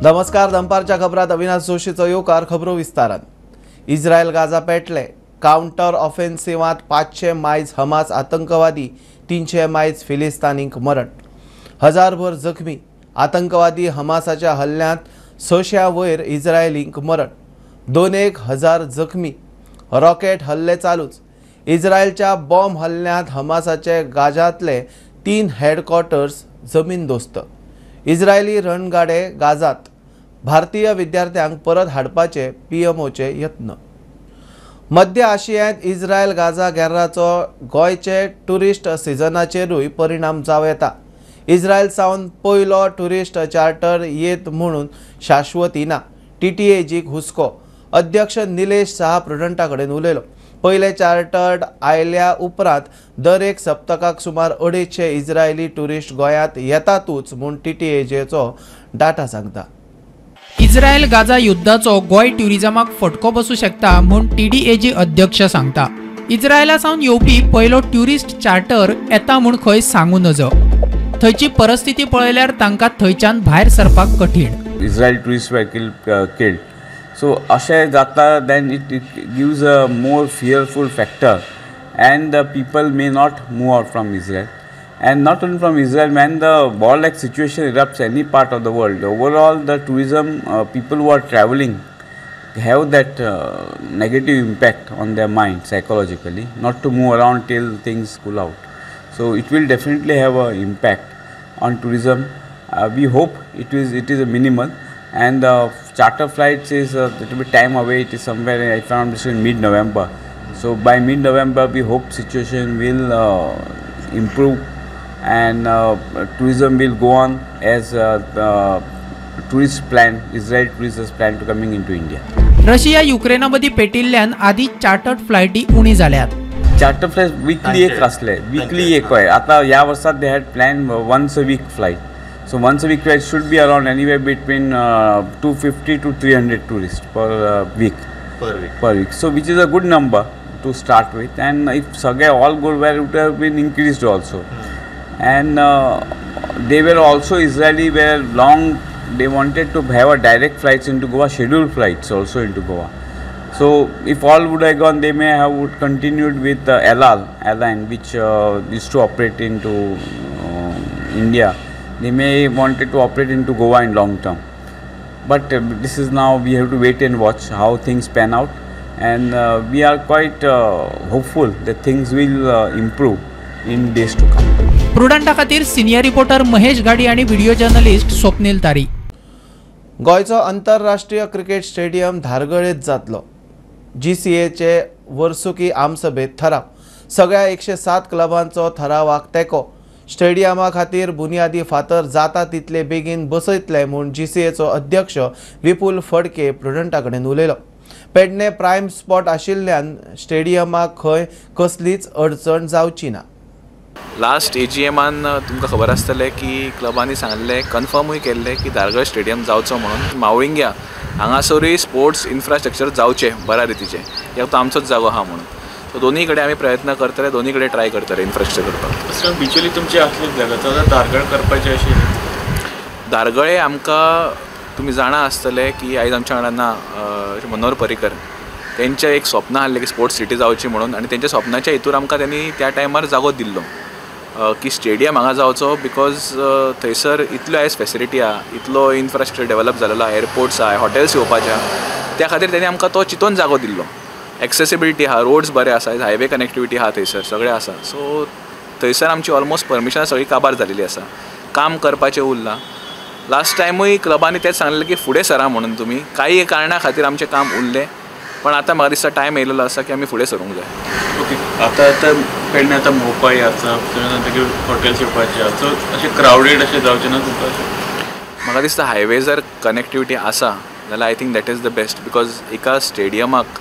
नमस्कार, दंपारच्या खबरात अविनाश जोशीचो येवकार. खबरो विस्तारान. इस्रायल गाजा पेटले. काउंटर ऑफेन्सिवात 500 मायज हमास आतंकवादी, 300 मायज फिलिस्तानींक मरण. हजारभर जखमी. आतंकवादी हमासाच्या हल्ल्यांत 600 वयर इस्रायलींक मरण. 2,000 जखमी. रॉकेट हल्ले चालूच. इस्रायलच्या बॉम्ब हल्ल्यांत हमासाचे गाजांतले 3 हेडक्वॉर्टर्स जमीनदोस्त. इस्रायली रणगाडे गाजात. भारतीय विद्यार्थ्यांक परत हाडपाचे पीएमओचे यत्न. मध्य आशियांत इस्रायल गाजा घेराचो गोंयचे टुरिस्ट सिजनाचेरूय परिणाम जावं येता. इस्रायल सावन पयलो टुरिस्ट चार्टर येत म्हणून शाश्वती ना. TTAGक हुस्को. अध्यक्ष निलेश साहा प्रुडंटा कडेन उलयलो. पयले चार्टर्ड आयल्या उपरांत दर एक सप्तकाक सुमार 250 इस्रायली टुरिस्ट गोंयांत येतातूच म्हूण TTAGचो डाटा सांगता. इस्रायल गाजा युद्धाचो गोंय ट्युरिजमाक फटको बसूं शकता म्हूण TDAG अध्यक्ष सांगता. इस्रायला सावन येवपी पयलो ट्युरिस्ट चार्टर येता म्हूण खंय सांगू नजो. थंयची परिस्थिती पळयल्यार तांकां थंयच्यान भायर सरपाक कठीण. Israel tourists were killed. So अशें जाता, then it gives a more fearful factor and the people may not move out from Israel. And not only from Israel, when the war-like situation erupts any part of the world, overall the tourism people who are traveling have that negative impact on their mind psychologically, not to move around till things cool out. So it will definitely have an impact on tourism. We hope it is a minimal, and charter flights is a little bit time away. It is somewhere, if I am mistaken, mid-November. So by mid-November we hope situation will improve and tourism will go on as tourist plan, Israel tourists plan to coming into India. Russia युक्रेना मदी पेटिल्ल्यान आदी chartered फ्लायटी उणी जाल्यात. Charter flight weekly एक आसले, weekly एक होय. आता ह्या वर्सात they had plan once a week flight. So once a week flight should be around anywhere between 250 to 300 tourists per week. Per week. So which is a good number to start with, and if Sage all good well, it would have been increased also. And they were also Israeli were long. They wanted to have a direct flights into Goa, scheduled flights also into Goa. So if all would have gone, they may have would continued with El Al airline, which used to operate into India. They may wanted to operate into Goa in long term, but this is now we have to wait and watch how things pan out, and we are quite hopeful that things will improve in days to come. प्रुडंटा खातीर senior reporter Mahesh गाडी आणि video journalist Swapnil तारी. गोंयचो आंतरराष्ट्रीय cricket stadium धारगळेत जातलो. GCAचे वर्सुकी आमसभेत ठराव. सगळ्या 107 क्लबांचो ठरावाक तेको. स्टेडियमा खातीर बुनियादी फातर जाता तितले बेगीन बसयतले म्हूण GCAचो अध्यक्ष विपुल फडके प्रुडंटा कडेन उलयलो. पेडणे प्रायम स्पॉट आशिल्ल्यान स्टेडियमाक खंय कसलीच अडचण जावची ना. लास्ट AGMान तुमकां खबर आसतलें की क्लबांनी सांगलें, कन्फर्मूय केल्लें की धारगळ स्टेडियम जावचो म्हणून. मावळिंग्या हांगासरूय स्पोर्ट्स इन्फ्रास्ट्रक्चर जावचें बऱ्या रितीचें. ह्या तो आमचोच जागो आहा म्हणून. सो दोनी कडेन आमी प्रयत्न करतले, दोनी कडेन ट्राय करतले इन्फ्रास्ट्रक्चर करपाक. बिचली तुमची आसली जागा धारगळ करपाची अशी. धारगळे आमकां तुमी जाणा आसतले की आयज आमच्या वांगडा ना मनोहर पर्रीकर. तेंचें एक स्वप्न आसलें की स्पोर्ट्स सिटी जावची म्हणून, आनी तेंच्या स्वप्नाच्या हितूर आमकां त्यांनी त्या टायमार जागो दिल्लो की स्टेडियम हांगा जावचो. बिकॉज थंयसर इतल्यो आयज फॅसिलिटी आहा, इतलो इन्फ्रास्ट्रक्चर डेवलप जालेलो आहा, एअरपोर्ट्स आहा, हॉटेल्स येवपाच्या. त्या खातीर तेणी आमकां तो चिंतून जागो दिल्लो. एक्सेसिबिलिटी आहा, रोड्स बरे आसा, हायवे कनेक्टिविटी आहा, थंयसर सगळें आसा. सो थंयसर आमची ऑलमोस्ट परमिशनां सगळी काबार जालेली आसा. काम करपाचें उरलां. लास्ट टायमूय क्लबांनी तेच सांगलें की फुडें सरा म्हणून तुमी. काही कारणां खातीर आमचें काम उरलें, पण आतां म्हाका दिसता टायम येयलेलो आसा की आमी फुडें सरूंक जाय. ओके. आतां पेडणे आतां भोवपाय आसा, हॉटेल्स येवपाचें आसा, सो अशें क्रावडेड अशें जावचें ना तुमकां. म्हाका दिसता हायवे जर कनेक्टिविटी आसा जाल्यार I think that is the best. Because एका स्टेडियमाक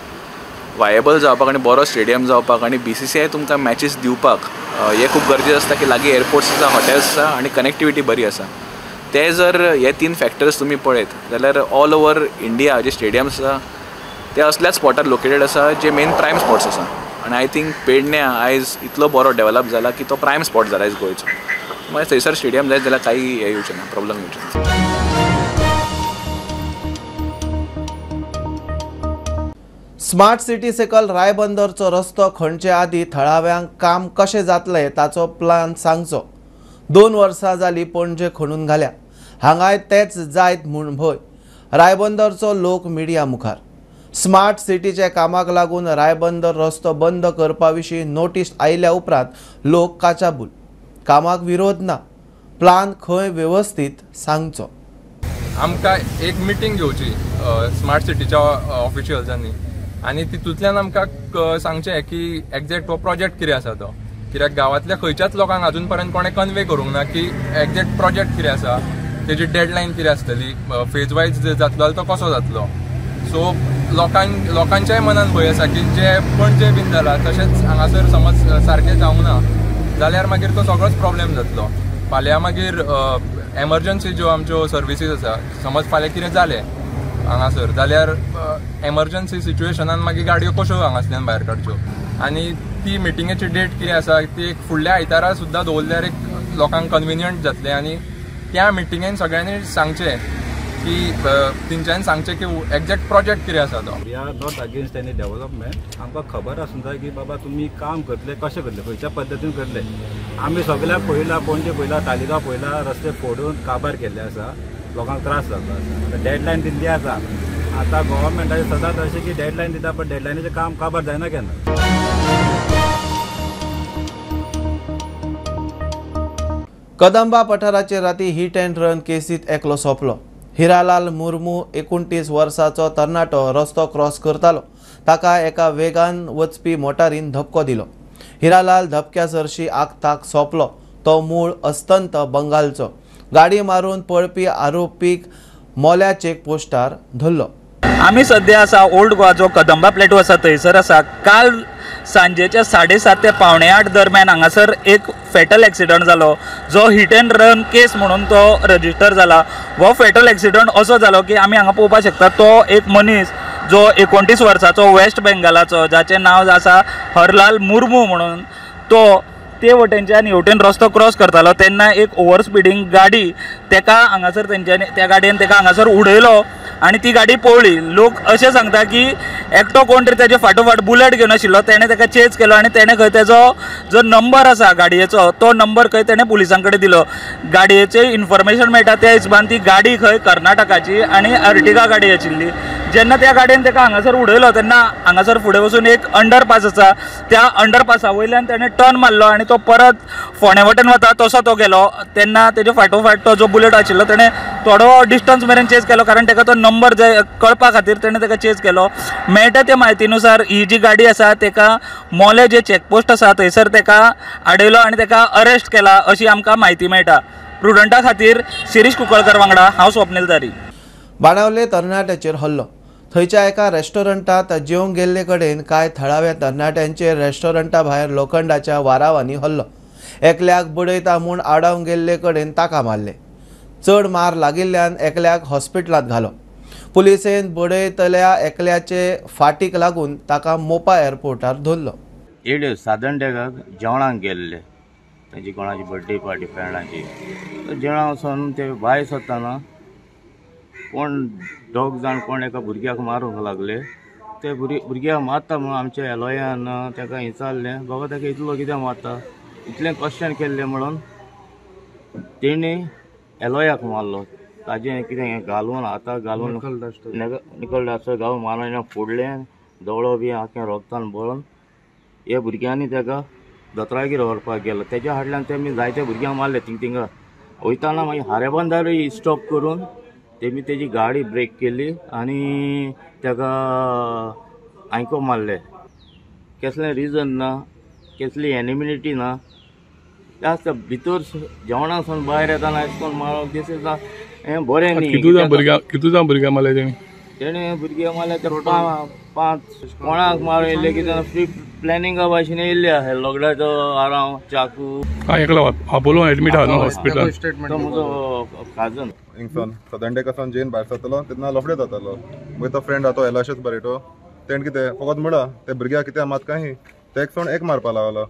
वायबल जावपाक आनी बरो स्टेडियम जावपाक आनी BCCI तुमकां मॅचीस दिवपाक हें खूब गरजेचें आसता की लागीं एअरपोर्ट्स आसा, हॉटेल्स आसा आनी कनेक्टिविटी बरी आसा. ते जर हे 3 फॅक्टर्स तुमी पळयत जाल्यार ऑल ओवर इंडिया जे स्टेडियम्स आसा ते असल्याच स्पॉटार लोकेटेड आसा जे मेन प्रायम स्पॉट्स आसा. आनी आय थिंक पेडण्या आयज इतलो बरो डेवलप जाला की तो प्रायम स्पॉट जाला आयज गोंयचो. मागीर थंयसर स्टेडियम जाय जाल्यार काही हे येवचें ना, प्रॉब्लम येवचें ना. स्मार्ट सिटी सकल रायबंदरचो रस्तो खणचे आदी थळाव्यांक काम कशें जातले ताचो प्लान सांगचो. 2 वर्सां जाली पणजे खणून घाल्या. हांगाय तेच जायत म्हूण भंय. रायबंदरचो लोक मिडिया मुखार. स्मार्ट सिटीचे कामाक लागून रायबंदर रस्तो बंद करपा विशीं नोटीस आयिल्ल्या उपरांत लोक काचाबूल. कामाक विरोध ना, प्लान खंय वेवस्थीत सांगचो. आमकां एक मिटींग घेवची स्मार्ट सिटीच्या ऑफिशियल्सांनी आनी तितूंतल्यान आमकां सांगचें की एक्झॅक्ट हो प्रोजेक्ट कितें आसा तो. कित्याक गांवांतल्या खंयच्याच लोकांक अजून पर्यंत कोणें कन्वे करूंक ना की एक्झॅक्ट प्रोजेक्ट कितें आसा, तेजी डेडलायन कितें आसतली, फेज वायज जातलो जाल्यार तो कसो जातलो. सो लोकांच्याय मनान भंय आसा की जे पणजे बीन जाला तशेंच हांगासर समज सारकें जावंक ना जाल्यार मागीर तो सगळोच प्रॉब्लेम जातलो. फाल्यां मागीर एमर्जन्सी ज्यो आमच्यो सर्विसीस आसा, समज फाल्यां कितें जालें हांगासर जाल्यार एमर्जन्सी सिच्युएशनान मागीर गाडयो कश्यो हांगासल्यान भायर काडच्यो. आनी ती मिटिंगेची डेट कितें आसा ती एक फुडल्या आयतारा सुद्दां दवरल्यार एक लोकांक कन्विनियंट जातलें. आनी त्या मिटिंगेन सगळ्यांनी सांगचें की तेंच्यांनी सांगचें की एक्झॅक्ट प्रोजेक्ट कितें आसा तो. We are not against any development. आमकां खबर आसूं जाय की बाबा तुमी काम करतले कशें करतले, खंयच्या पद्दतीन करतले. आमी सगळ्याक पळयलां, पणजे पळयलां, तालिगांव पळयलां, रस्ते फोडून काबार केल्ले आसा, लोकांक त्रास जाता आसा. डेडलायन दिल्ली आसा. आतां गव्हर्मेंटाचें सदांच अशें की डेडलायन दिता पण डेडलायनीचें काम काबार जायना केन्ना. कदंबा पठाराचे राती हिट अँड रन केसीत एकलो सोंपलो. हिरालाल मुर्मू 29 वर्साचो तरणाटो रस्तो क्रॉस करतालो. ताका एका वेगान वचपी मोटारीन धपको दिलो. हिरालाल धपक्या सरशी आगताक सोंपलो. तो मूळ अस्तंत बंगालचो. गाडी मारून पळपी आरोपीक मोल्या चेक पोस्टार धरलो. आमी सध्या आसा ओल्ड गोवाचो कदंबा प्लेटू आसा थंयसर आसा. काल सांजेच्या 7:30 ते 7:45 दरम्यान हांगासर एक फॅटल एक्सिडंट जालो, जो हिट अँड रन केस म्हणून तो रजिस्टर जाला. हो फॅटल एक्सिडंट असो जालो की आमी हांगा पळोवपाक शकता तो एक मनीस जो 29 वर्साचो वेस्ट बेंगालाचो, जाचें नांव आसा हरलाल मुर्मू म्हणून, तो ते वटेनच्यान हेवटेन रस्तो क्रॉस करतालो तेन्ना एक ओवर स्पिडींग गाडी तेका हांगासर तेंच्यांनी त्या गाडयेन तेका हांगासर उडयलो आनी ती गाडी पळली. लोक अशें सांगता की एकटो कोण तरी तेजे फाटोफाट बुलेट घेवन आशिल्लो, तेणें तेका चेज केलो आनी तेणें खंय तेजो जो नंबर आसा गाडयेचो तो नंबर खंय तेणें पुलिसां कडेन दिलो. गाडयेचें इन्फॉर्मेशन मेळटा त्या हिसबान ती गाडी खंय कर्नाटकाची आनी अर्टिगा गाडी आशिल्ली. जेन्ना त्या गाडयेन तेका हांगासर उडयलो तेन्ना हांगासर फुडें वचून एक अंडरपास आसा, त्या अंडरपासा वयल्यान तेणें टर्न मारलो आनी तो परत फोंड्या वटेन वता तसो तो गेलो. तेन्ना तेजे फाटोफाट तो जो बुलेट आशिल्लो तेणें थोडो डिस्टन्स मेरेन चेज केलो, कारण तेका तो नंबर जाय कळपा खातीर तेणें तेका चेज केलो. मेळटा त्या म्हायतीनुसार ही जी गाडी आसा तेका मोले जे चॅकपोस्ट आसा थंयसर तेका आडयलो आनी तेका अरेस्ट केला अशी आमकां म्हायती मेळटा. प्रुडंटा खातीर शिरीश कुंकळकर वांगडा हांव स्वप्नील दारी. बाणावले तरणाट्याचेर हल्लो. थंयच्या एका रेस्टॉरंटात जेवंक गेल्ले कडेन कांय थळाव्या तरणाट्यांचेर रेस्टॉरंटा भायर लोखंडाच्या वारावांनी हल्लो. एकल्याक बडयता म्हूण आडावंक गेल्ले कडेन ताका मारले. चड मार लागिल्ल्यान एकल्याक हॉस्पिटलांत घालो. पुलिसेन बडयतल्या एकल्याचे फाटीक लागून ताका मोपा एअरपोर्टार धरलो. येड्यो साधन डेगाक जेवणाक गेल्ले, ताची कोणाची बर्थडे पार्टी फ्रेंडाची. जेवणा वचून ते भायर सरतना कोण दोग जाण कोण एका भुरग्याक मारूंक लागले. ते भुरग्याक मारता म्हणून आमच्या एलॉयान ताका विचारलें, बाबा ताका इतलो कित्याक मारता, इतलें क्वेश्चन केल्लें म्हणून तेणी एलॉयाक मारलो. ताजें कितें घालून हाताक घालून निकल डास्टर घालून मारून फोडलें. दोळो बी आख्या रोगतान बळोवन हे भुरग्यांनी ताका दोतोरागेर व्हरपाक गेलो. तेज्या फाटल्यान तेमी जायते भुरग्यांक मारले. थिंगा वयताना मागीर हारेबंदारूय स्टॉप करून तेमी तेजी गाडी ब्रेक केली आनी ताका आयको मारले. कसलें रिजन ना, कसली एनिमिनिटी ना. जास्त भितर जेवणासून भायर येताना अशें करून मारप दीस इज हें बरें न्ही. कितू जावन भुरग्यां मारले तेणें भुरग्यां मारले ते 5 कोणाक मारून येयले की प्री प्लॅनिंगा भाशेन येयल्ले आहा. लोगड्याचो आराम चाकू एकलो आपोलो एडमीट आहा न्हू हॉस्पिटल. तो म्हजो काजन हिंगसून सदंडेकासून जेन भायर सरतलो तेन्ना लफडे जातालो. मागीर तो फ्रेंड आहा तो एलाशेच बरेटो, तेणें कितें फकत म्हणा ते भुरग्याक कित्याक मात काही ते एक मारपा लागलो.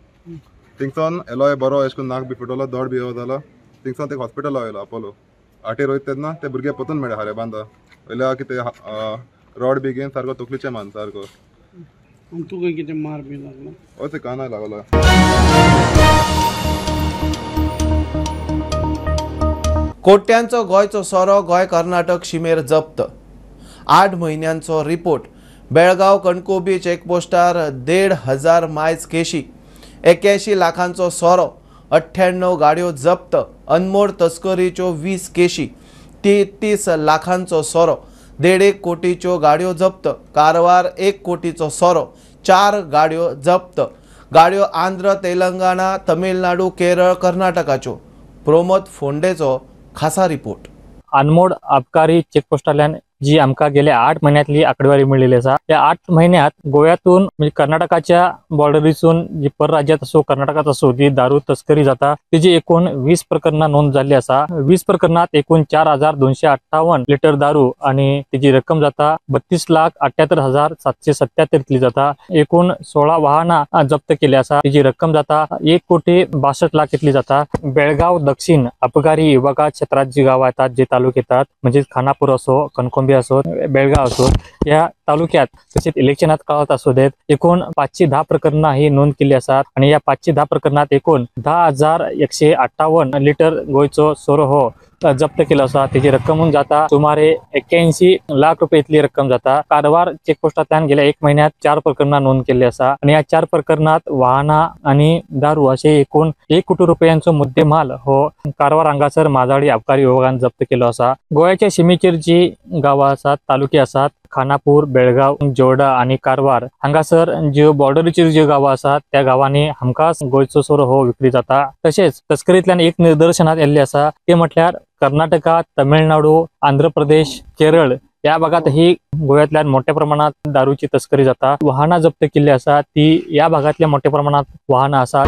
थिंगसून एलोय बरो अशें करून नाक बी फुटलो, दोड बी हो जालो. थिंगसून ते हॉस्पिटल वयलो आपोलो. आटेर वयता तेन्ना ते भुरगे पोतून मेळ्ळे हारे बांदा वयल्या कितें रॉड बी घेवन सारको तकलीचे मान सारको. तुका कितें मार बी लागला? हय ते कानाय लागला. कोट्यांचो गोंयचो सोरो गोंय कर्नाटक शिमेर जप्त. 8 म्हयन्यांचो रिपोर्ट. बेळगांव कणकोबी चेकपोस्टार 1,500 मायज केशी. 81 लाखांचो सोरो. 98 गाडयो जप्त. अनमोड तस्करीच्यो 20 केशी. 33 लाखांचो सोरो. 1.5 कोटीच्यो गाडयो जप्त. कारवार 1 कोटीचो सोरो. 4 गाडयो जप्त. गाडयो आंध्र, तेलंगणा, तमिळनाडू, केरळ, कर्नाटकाच्यो. प्रमोद फोंडेचो खासा रिपोर्ट. अनमोड आबकारी चेकपोस्टाल्यान जी आमकां गेल्या 8 महिन्यांतली आकडेवारी मेळिल्ली आसा. त्या 8 महिन्यात गोव्यातून म्हणजे कर्नाटकाच्या बॉर्डरीसून जी परराज्यात असो कर्नाटकात असो जी दारू तस्करी जाता तेजी एकूण 20 प्रकरणां नोंद जाल्ली आसा. 20 प्रकरणात एकूण 4,258 लिटर दारू आणि तेजी रक्कम जाता 32,78,777 इतली जाता. एकूण 16 वाहनां जप्त केली आसा. तेजी रक्कम जाता 1,62,00,00,000 इतली जाता. बेळगाव दक्षिण आबकारी विभागा क्षेत्रात जी गावां येतात जे तालुके येतात म्हणजे खानापूर असो, कणकोंबी असो, बेळगाव असो या तालुक्यात तसेच इलेक्शनात काळात असू देत एकूण 510 प्रकरणां ही नोंद केली आसात आणि या 510 प्रकरणात एकूण 10,158 लिटर गोंयचो सोरो हो जप्त केला आसा. तेजी रक्कम जाता सुमारे 81 लाख रुपये इतली रक्कम जाता. कारवार चेकपोस्टांतल्यान गेल्या 1 महिन्यात 4 प्रकरणां नोंद केल्ली आसा आणि या 4 प्रकरणात वाहनां आणि दारू असे एकूण 1 कोटी रुपयांचो मुद्देमाल हो कारवार हांगासर माजाडी आबकारी विभागान जप्त केलो आसा. गोंयच्या शिमेचेर जी गांवां आसात, तालुके आसात, खानापूर, बेळगाव, जोडा आणि कारवार हांगासर ज्यो बॉर्डरीचेर ज्यो गांवां आसात त्या गांवांनी हमखास गोंयचो सोरो हो विक्री जाता. तशेंच तस्करींतल्यान एक निदर्शनात येल्ले आसा ते म्हटल्यार कर्नाटका, तमिळनाडू, आंध्र प्रदेश, केरळ या भागातही गोव्यातल्यान मोठ्या प्रमाणात दारूची तस्करी जाता. वाहनां जप्त केल्ली आसात ती या भागातल्या मोठ्या प्रमाणात वाहनां आसात.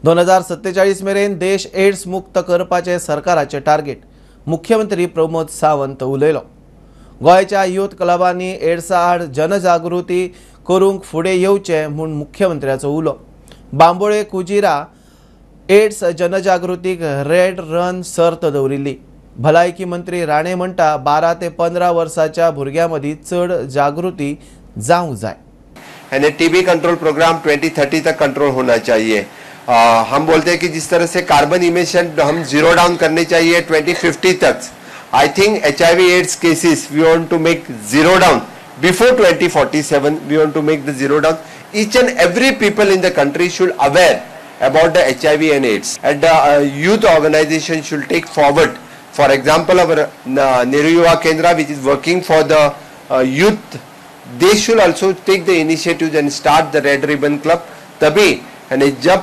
2047 मेरेन देश एड्स मुक्त करपाचे सरकाराचे टार्गेट. मुख्यमंत्री प्रमोद सावंत उलयलो. गोंयच्या युथ क्लबांनी एड्सा आड जनजागृती करूंक फुडें येवचे म्हूण मुख्यमंत्र्याचो उलो. बांबोळे कुजिरा एड्स जनजागृतीक रेड रन सर्त दवरिल्ली. भलायकी मंत्री राणे म्हणटा 12 ते 15 वर्साच्या भुरग्यां मदीं चड जागृती जावंक जाय. यानी टीबी कंट्रोल प्रोग्राम 2030 तक कंट्रोल होना चाहिए. हम बोलते हैं कि जिस तरह से कार्बन इमिशन हम जीरो डाउन करने चाहिए 2050 तक. I think HIV AIDS cases we want to make zero down before 2047. We want to make the zero down. Each and every people in the country should aware about the HIV and AIDS, and the youth organization should take forward. For example, our Nehru Yuva Kendra, which is working for the youth, they should also take the initiatives and start the Red Ribbon Club. तभी यानी जब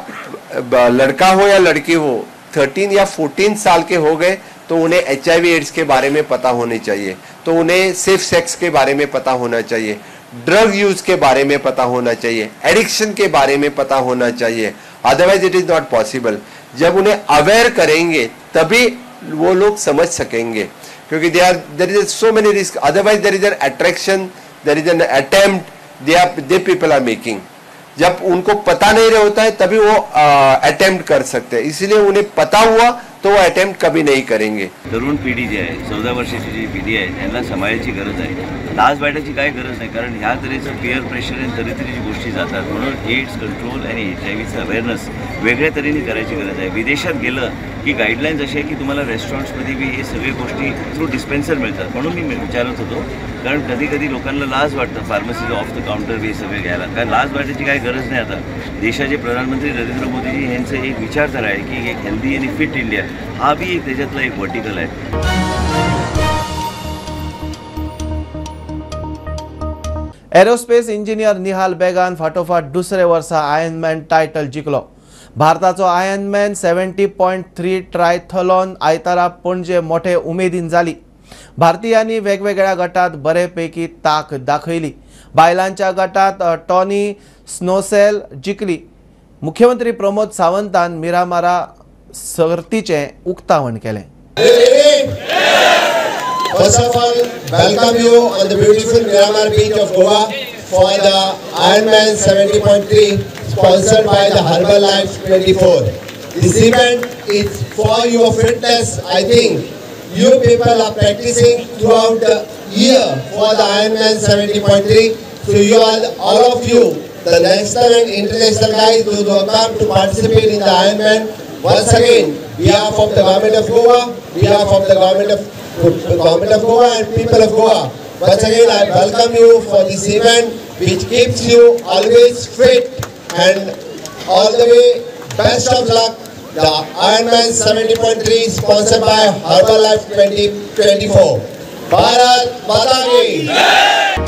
लड़का हो या लड़की हो 13 या 14 साल के हो गए तो उन्हें HIV एड्स के बारे में पता होने चाहिए. तो उन्हें सेफ सेक्स के बारे में पता होना चाहिए, ड्रग यूज के बारे में पता होना चाहिए, एडिक्शन के बारे में पता होना चाहिए. Otherwise it is not possible. जब उन्हें अवेयर करेंगे तभी वो लोग समझ सकेंगे, क्योंकि there is so many risk. Otherwise there is an attraction, there is an attempt they people are making. जब उनको पता नहीं रहा होता है तभी वो अटेम्प्ट कर सकते हैं. इसलिए उन्हें पता हुआ तो वो अटेम्प्ट कभी नहीं करेंगे. तरुण पिढी जी आहे, 14 वर्षाची जी पिढी आहे त्यांना सांभाळायची गरज आहे. लाज वाटायची काय गरज नाही, कारण ह्या तऱ्हेचं पिअर प्रेशर आणि तऱ्हेतरी गोष्टी जातात. म्हणून एड्स कंट्रोल आणि HIVचं अवेअरनेस वेगळ्या तऱ्हेने करायची गरज आहे. विदेशात गेलं की गाईडलाईन्स अशी आहे की तुम्हाला रेस्टॉरंट्समध्ये बी हे सगळे गोष्टी थ्रू डिस्पेन्सर मिळतात. म्हणून मी विचारत होतो, कारण कधी कधी लोकांना लाज वाटतं फार्मसीज ऑफ द काउंटर बी सगळे घ्यायला. कारण लाज वाटायची काय गरज नाही. आता देशाचे प्रधानमंत्री नरेंद्र मोदीजी यांचं एक विचारधारा आहे की एक हेल्दी आणि फिट इंडिया हा बी एक त्याच्यातला एक वर्टिकल आहे. एरोस्पेस इंजिनियर निहाल बेगान फाटोफाट दुसरे वर्सा आयर्नमॅन टायटल जिखलो. भारताचो आयर्नमॅन 70.3 ट्रायथलॉन आयतारा पणजे मोठे उमेदीन जाली. भारतीयांनी वेगवेगळ्या गटात बरेपैकी ताक दाखयली. बायलांच्या गटात टॉनी स्नोसेल जिखली. मुख्यमंत्री प्रमोद सावंतान मिरामारा सर्तीचे उक्तावण केलें. First of all, welcome you on the beautiful Miramar beach of Goa for the Ironman 70.3 sponsored by the Herbalife 24. This event is for your fitness. I think you people are practicing throughout the year for the Ironman 70.3. So you all of you, the national and international guys who will come to participate in the Ironman. Once again, behalf of the government of Goa, behalf of the government of Goa and people of Goa, once again I welcome you for this event, which keeps you always fit, and all the way best of luck. The Ironman 70.3 sponsored by Herbalife 2024. Bharat Mata Ki Jai!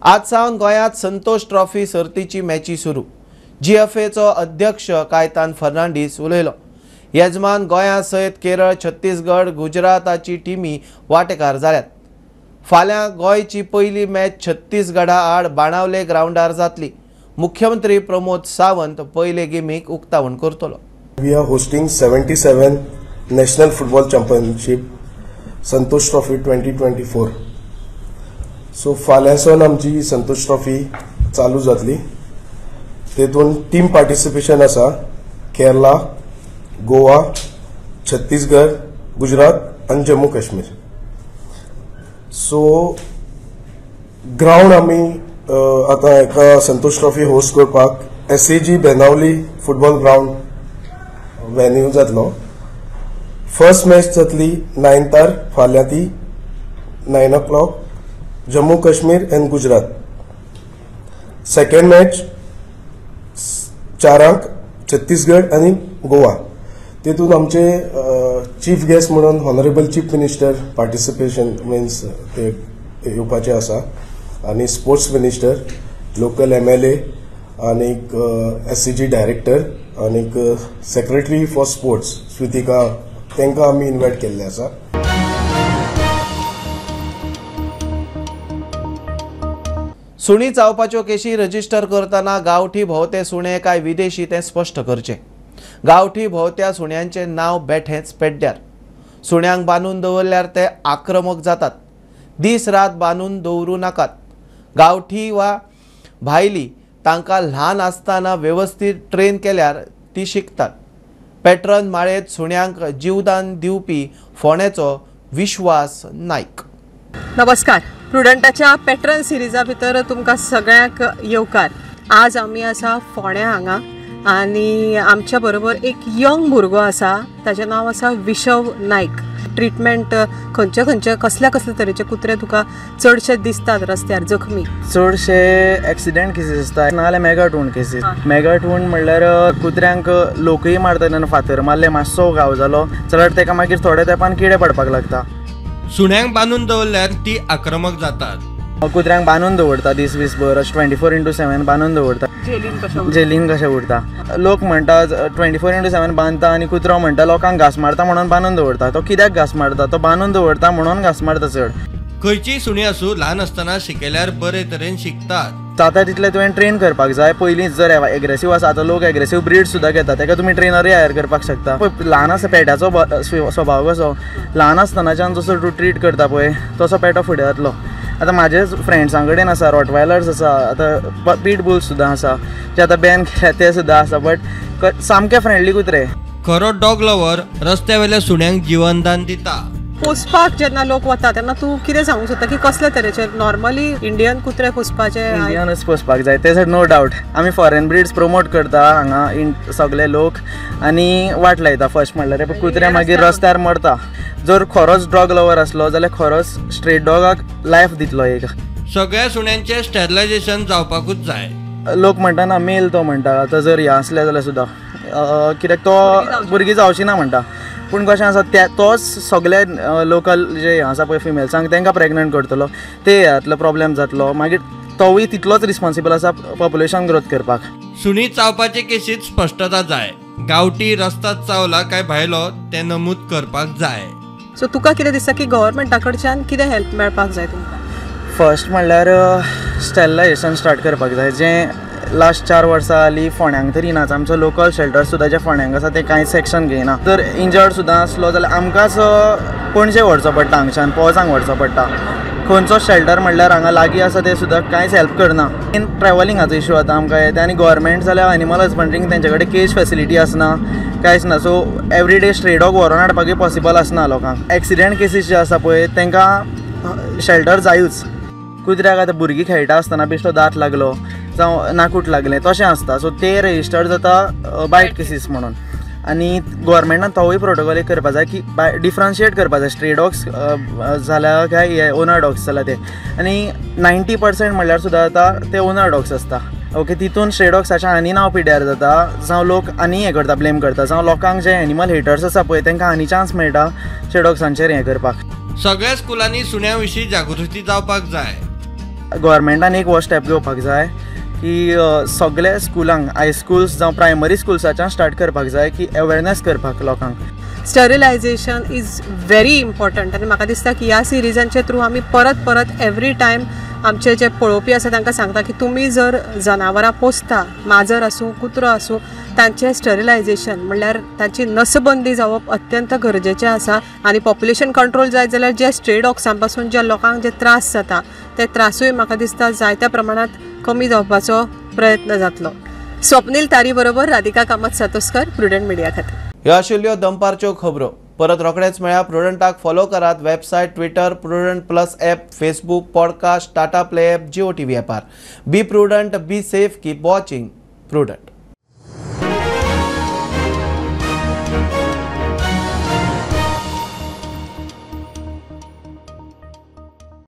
आज सावन गोंयांत Santosh trophy सर्तीची मॅची सुरू. GFAचो अध्यक्ष कायतान फर्नांडीस उलयलो. येजमान गोंया सयत केरळ, छत्तीसगड, गुजराताची टिमी वांटेकार जाल्यात. फाल्यां गोंयची पयली मॅच छत्तीसगडा आड बाणावले ग्राउंडार जातली. मुख्यमंत्री प्रमोद सावंत पयले गेमीक उक्तावण करतलो. We are hosting 77 National Football Championship Santosh Trophy 2024. So फाल्यांसून आमची संतोष ट्रॉफी चालू जातली. तेतून टीम पार्टिसिपेशन आसा केरला, गोवा, छत्तीसगड, गुजरात आनी जम्मू काश्मीर. सो ग्राउंड आमी आतां एका संतोष ट्रॉफी होस्ट करपाक SAG Benaulim football ground venue जातलो. फर्स्ट मॅच जातली 9 फाल्यां ती 9 o'clock Jammu Kashmir end Gujarat. Second match 4 Chhattisgarh आणि गोवा. तेतून आमचे चीफ गेस्ट म्हणून honourable chief minister participation means ते येवपाचे आसा, आनी स्पोर्ट्स मिनिस्टर, लोकल MLA आनीक SCG डायरेक्टर आनीक सेक्रेटरी फॉर स्पोर्ट्स स्वितिका, तांकां आमी इन्वायट केल्ले आसा. सुणी चावपाच्यो केशी रजिस्टर करतना गांवठी भोवते सुणे काय विदेशी तें स्पश्ट करचें. गांवठी भोवत्या सुण्यांचें नांव बेठेंच पेड्ड्यार. सुण्यांक बांदून दवरल्यार ते आक्रमक जातात. दीस रात बांदून दवरूं नाकात. गांवठी वा भायली तांकां ल्हान आसतना वेवस्थीत ट्रेन केल्यार ती शिकतात. पॅट्रन माळेंत सुण्यांक जीवदान दिवपी फोंडेचो विश्वास नायक. नमस्कार. प्रुडंटाच्या पॅट्रन सिरिजा भितर तुमकां सगळ्यांक येवकार. आज आमी आसा फोंड्या हांगा आनी आमच्या बरोबर एक यंग भुरगो आसा, ताचें नांव आसा विशव नायक. ट्रिटमेंट खंयचे कसल्या तरेचे कुत्रे तुका चडशे दिसतात रस्त्यार जखमी? चडशे एक्सिडेंट केसीस आसता नाजाल्यार मेगाटोन केसीस. मेगाटोन म्हणल्यार कुत्र्यांक लोकय मारता तेन्ना फातर मारले, मातसो घाव जालो जाल्यार ताका मागीर थोड्या तेंपान किडे पडपाक लागता. सुण्यांक बांदून दवरल्यार ती आक्रमक जातात. कुत्र्यांक बांदून दवरता दीसभर 24/7 बांदून दवरता. जेलीन कशें उरता. लोक म्हणटा 24/7 बांदता आनी कुत्रो म्हणटा लोकांक घास मारता म्हणून बांदून दवरता. तो कित्याक घास मारता? तो बांदून दवरता म्हणून घास मारता चड. खंयचीय सुणी आसूं ल्हान आसतना शिकयल्यार बरे तरेन शिकतात. जाता तितले तुवें ट्रेन करपाक जाय. पयलींच जर एग्रेसीव आसा, आतां लोक एग्रेसीव ब्रीड सुद्दां घेता, ताका तुमी ट्रेनरय हायर करपाक शकता. ल्हान आसा पेट्याचो स्वभाव कसो, ल्हान आसतनाच्यान जसो तूं ट्रीट करता पळय तसो पेटो फुडें जातलो. आतां म्हाजे फ्रेंड्सां कडेन आसा रॉटवायलर्स आसा, आतां पीट बुल्स सुद्दां आसा जे आतां बॅन केल्या ते सुद्दां आसा, बट सामके फ्रेंडली कुत्रे. खरो डॉग लवर रस्त्या वेल्या सुण्यांक जीवनदान दिता. पोसपाक जेन्ना लोक वता तेन्ना तूं कितें सांगूंक सोदता की कसले तरेचे नॉर्मली इंडियन कुत्रे पोसपाचे? इंडियनूच पोसपाक जाय, तेच नो डावट. आमी फॉरेन ब्रिड्स प्रमोट करता हांगा सगळे लोक आनी वाट लायता. फर्स्ट म्हणल्यार कुत्रे मागीर रस्त्यार मरता. जर खरोच डॉग लवर आसलो जाल्यार खरोच स्ट्रेट डॉगाक लायफ दितलो एक. सगळ्या सुण्यांचे स्टॅरिलायझेशन जावपाकूच जाय. लोक म्हणटा ना मेल तो म्हणटा, आतां जर ह्या असले जाल्यार सुद्दां कित्याक तो भुरगीं जावची ना म्हणटा. पूण कशें आसा तोच सगळे लोकल जे हें आसा पळय फिमेल्सांक तांकां प्रेग्नंट करतलो, ते ह्यातलो प्रॉब्लेम जातलो. मागीर तोवूय तितलोच रिस्पॉन्सिबल आसा पॉप्युलेशन ग्रोथ करपाक. सुणी चावपाचे केसीत स्पश्टता जाय. गांवठी रस्ताच चावला काय भायलो तें नमूद करपाक जाय. सो तुका कितें दिसता की गव्हर्मेंटा कडच्यान कितें हेल्प मेळपाक जाय तुमकां? फर्स्ट म्हणल्यार स्टॅरिलायझेशन स्टार्ट करपाक जाय, जें लास्ट 4 वर्सां जालीं फोंड्यांक तरी नाच. आमचो लोकल शेल्टर सुद्दां जे फोंड्यांक आसा ते कांय सेक्शन घेयना. जर इंजर्ड सुद्दां आसलो जाल्यार आमकांच पणजे व्हरचो पडटा, हांगच्यान पोजांक व्हरचो पडटा. खंयचो शेल्टर म्हणल्यार हांगा लागीं आसा ते सुद्दां कांयच हेल्प करना. ट्रॅव्हलिंगाचो इश्यू आतां आमकां येता आनी गव्हर्मेंट जाल्यार एनिमल हजबंड्रींग तेंचे कडेन केज फेसिलिटी आसना. कांयच ना. सो एवरीडे स्ट्रे डॉग व्हरोन हाडपाकूय पॉसिबल आसना लोकांक. एक्सिडेंट केसीस जे आसा पळय तांकां शेल्टर जायूच. कुत्र्याक आतां भुरगीं खेळटा आसतना बेश्टो दात लागलो जावं नाकूट लागलें तशें आसता. सो ते रेजिस्टर्ड जाता बायट केसीस म्हणून. आनी गोवोरमेंटान तोवूय प्रोटोकॉल एक करपा जाय की डिफरन्शिएट करपा जाय स्ट्रे डॉग्स जाल्या काय हे ओनर डॉग्स जाल्या ते. आनी 90% म्हणल्यार सुद्दां आतां ते ओनर डॉग्स आसता. ओके, तितून स्ट्रे डॉग्साचें आनी नांव पिड्यार जाता, जावं लोक आनी हें करता, ब्लेम करता, जावं लोकांक जे एनिमल हेटर्स आसा पळय तांकां आनी चान्स मेळटा स्ट्रे डॉग्सांचेर हें करपाक. सगळ्या स्कुलांनी सुण्या विशीं जागृती जावपाक जाय. गोवोरमेंटान एक हो स्टेप घेवपाक जाय की सगळ्या स्कुलांक हायस्कुल्स जावं प्रायमरी स्कुल्साच्यान स्टार्ट करपाक जाय की अवेरनेस करपाक लोकांक. स्टरिलायझेशन इज व्हेरी इम्पॉर्टंट आनी म्हाका दिसता की ह्या सिरिजांचे थ्रू आमी परत परत एवरी टायम आमचे जे पळोवपी आसा तांकां सांगता की तुमी जर जनावरां पोसता, माजर आसूं कुत्रो आसूं, तांचें स्टरिलायझेशन म्हणल्यार तांची नसबंदी जावप अत्यंत गरजेचें आसा. आनी पॉप्युलेशन कंट्रोल जाय जाल्यार जे स्ट्रे डॉग्सां पासून जे लोकांक जे त्रास जाता ते त्रासूय म्हाका दिसता जायत्या प्रमाणात कमी जावपाचो प्रयत्न जातलो. स्वप्नील तारी बरोबर राधिका कामत सातोस्कर, प्रुडंट मिडिया खातीर. ह्यो आशिल्ल्यो दनपारच्यो खबरो. परत रोखडेच मेळ्या. प्रुडंटाक फॉलो करात. Website, Twitter, Prudent plus app, Facebook, podcast, Tata Play app, Jio TV ॲपार. Be Prudent, be safe, keep watching prudent.